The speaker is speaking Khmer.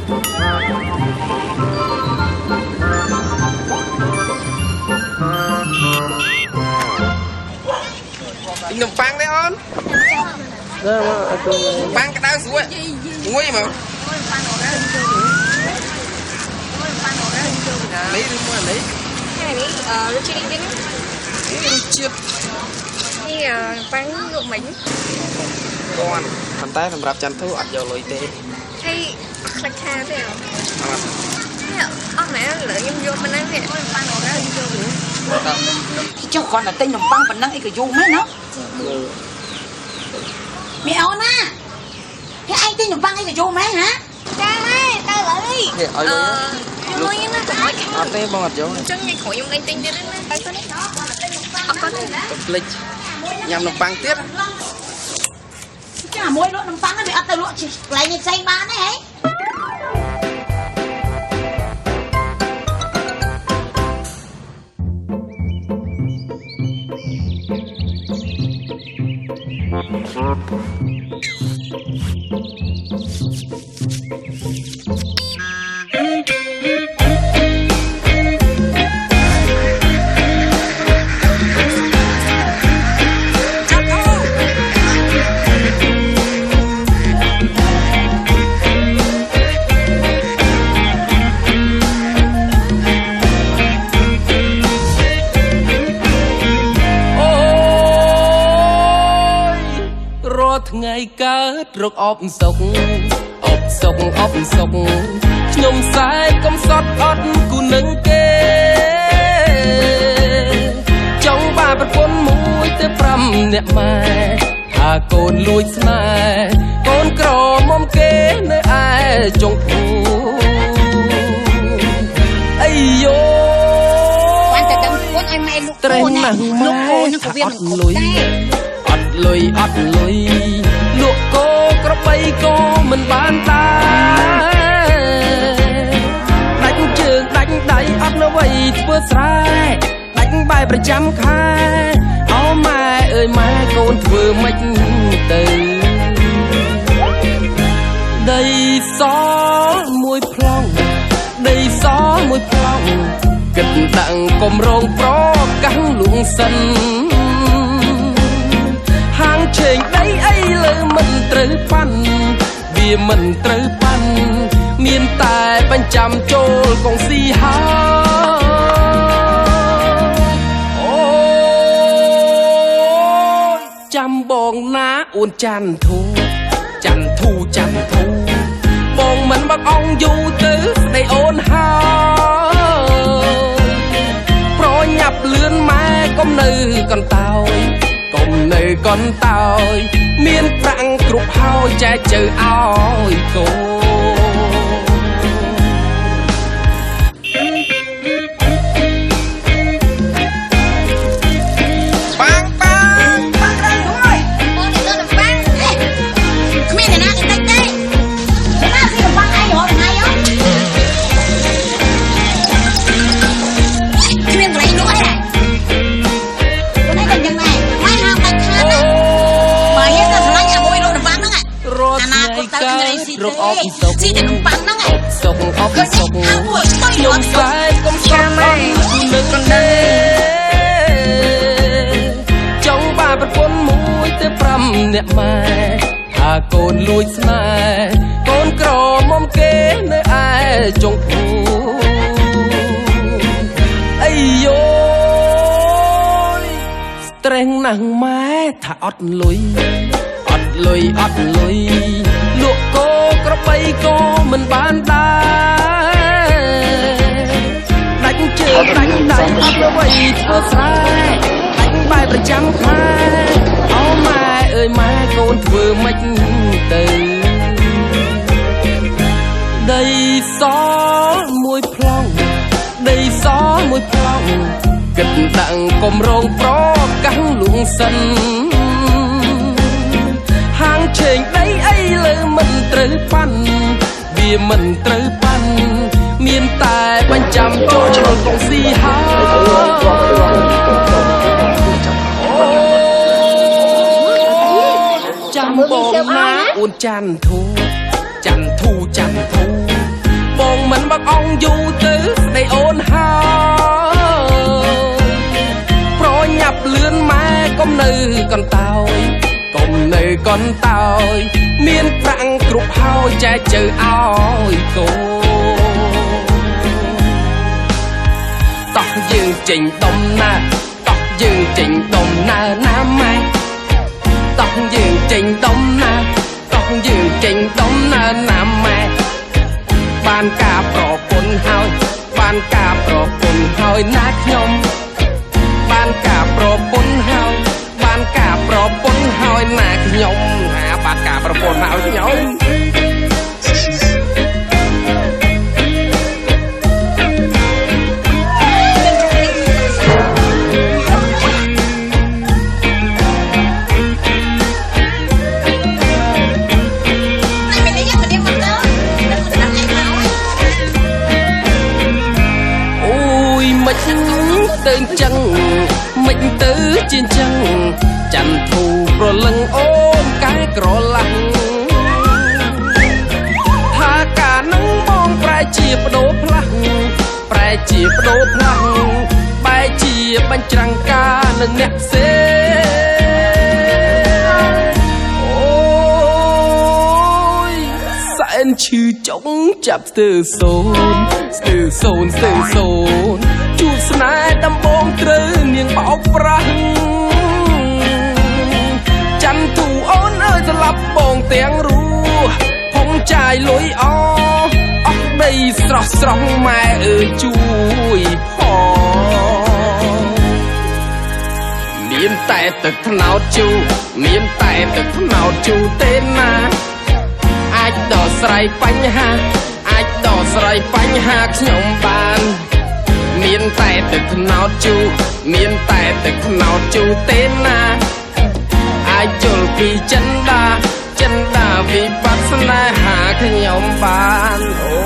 nằm phăng đấy on phăng cái đau xuống nguy mà lấy đi mua lấy cái này lấy chi đi chiết đi phăng ngược mình con thằng tay thằng rạp chăn thu ăn dầu lôi tê hay là kha thế nào ông mẹ lợi em vô mình nói vậy phăng ngược ra vô cho con là tên nồng băng và năng ấy cái vô mấy nó mẹ ôn á cái anh tên nồng băng ấy cái vô mấy hả cha ơi tao lại đi vô luôn nhưng nó hỏi ở đây bằng mặt dấu chân ngay khỏi dùng đây tên cho đến đây con đi lịch nhằm nồng băng tiết cái là môi lụa nồng băng nó bị ắt từ lụa chỉ lấy như xanh bán đấy ấy ngàyកើតរកអបសុកអបសុកអបសុកខ្ញុំសែកកំសត់អត់គូនឹងគេចង់បានប្រពន្ធមួយទៅ5នាក់ម៉ែថាកូនលួចស្នេហ៍កូនក្រមុំគេនៅឯចុងភូអីយោបានតែដឹងខ្លួនឲ្យម៉ែលោកត្រេះណាស់ម៉ែថាអត់លុយអត់លុយអត់លុយលក់គោក្របីក៏មិនបានដែរដាច់ជើងដាច់ដៃអត់នៅអ្វីធ្វើស្រែដាច់បាយប្រចាំខែអូម៉ែអើយម៉ែកូនធ្វើម៉េចទៅដីសមួយប្លង់ដីសមួយប្លង់គិតដាក់កំរងប្រកាំងលួងសិនហាងឆេងដីអីលើមិនត្រូវប៉ាន់វាមិនត្រូវប៉ាន់មានតែបញ្ចាំចូលកងស៊ីហើយអូចាំបងណាអូនច័ន្ទធូច័ន្ទធូច័ន្ទធូបងមិនមកអង្គយូរទៅស្ដីអូនហើយប្រញាប់លឿនម៉ែកុំនៅកន្តើយកុំនៅកន្តើយមានប្រាក់គ្រប់ហើយចែកជើឲ្យកូនរកអបសុកស៊ីតែនំប៉័ងហ្នឹងសុកអបសុកខ្ញុំសែកុំចាំម៉ែនឹងកណ្ដេចង់បានប្រពន្ធមួយទៅ5នាក់ម៉ែថាកូនលួចស្នេហ៍កូនក្រមុំគេនៅឯចុងភូអីយោត្រេះណាស់ម៉ែថាអត់លុយអត់លុយអត់លុយលក់គោក្របីក៏មិនបានដែរដាច់ជើងដាច់ដៃអត់អ្វីធ្វើស្រែដាច់បាយប្រចាំខែអូម៉ែអើយម៉ែកូនធ្វើម៉េចទៅដីសមួយប្លង់ដីសមួយប្លង់គិតដាក់កំរងប្រកាំងលួងសិនហាងឆេងដីអីលើមិនត្រូវប៉ាន់វាមិនត្រូវប៉ាន់មានតែបញ្ចាំចូលកងស៊ីហើយចាំបងណាអូនច័ន្ទធូច័ន្ទធូច័ន្ទធូ អង្គយូរទៅស្ដីអូនហើយប្រញាប់លឿនម៉ែកុំនៅកន្តើយកុំនៅកន្តើយមានប្រាក់គ្រប់ហើយចែកជើឲ្យកូនតោះយើងចេញដំណើរតោះយើងចេញដំណើរណាម៉ែតោះយើងចេញដំណើរតោះយើងចេញដំណើរណាម៉ែបានការប្រពន្ធហើយបានការប្រពន្ធហើយណាខ្ញុំបានការប្រពន្ធហើយបានការប្រពន្ធហើយណាខ្ញុំបានការប្រពន្ធហើយខ្ញុំទៅចឹងមិនទៅជាចឹងច័ន្ទធូប្រលឹងអូនកែក្រឡាំងថាការនឹងបងប្រែជាបដូរផ្លាស់ប្រែជាបដូរផ្លាស់បែរជាបញ្ច្រាំងការនឹងអ្នកផ្សេងអូយសែនឈឺចុងចាប់ស្ទើរសូនស្ទើរសូនស្ទើរសូនជួបស្នេហ៍ដំបងត្រូវនាងបោកប្រាស់ច័ន្ទធូអូនអើយស្លាប់បងទាំងរស់ផុងចាយលុយអស់ដីស្រស់ស្រស់ម៉ែអើយជួយផងមានតែទឹកថ្នោតជូរមានតែទឹកថ្នោតជូរទេណាអាចដោះស្រាយបញ្ហាអាចដោះស្រាយបញ្ហាខ្ញុំបានមានតែទឹកថ្នោតជូរមានតែទឹកថ្នោតជូរទេណាអាចយល់ពីចិន្តាវិបត្តិស្នេហាខ្ញុំបានអូ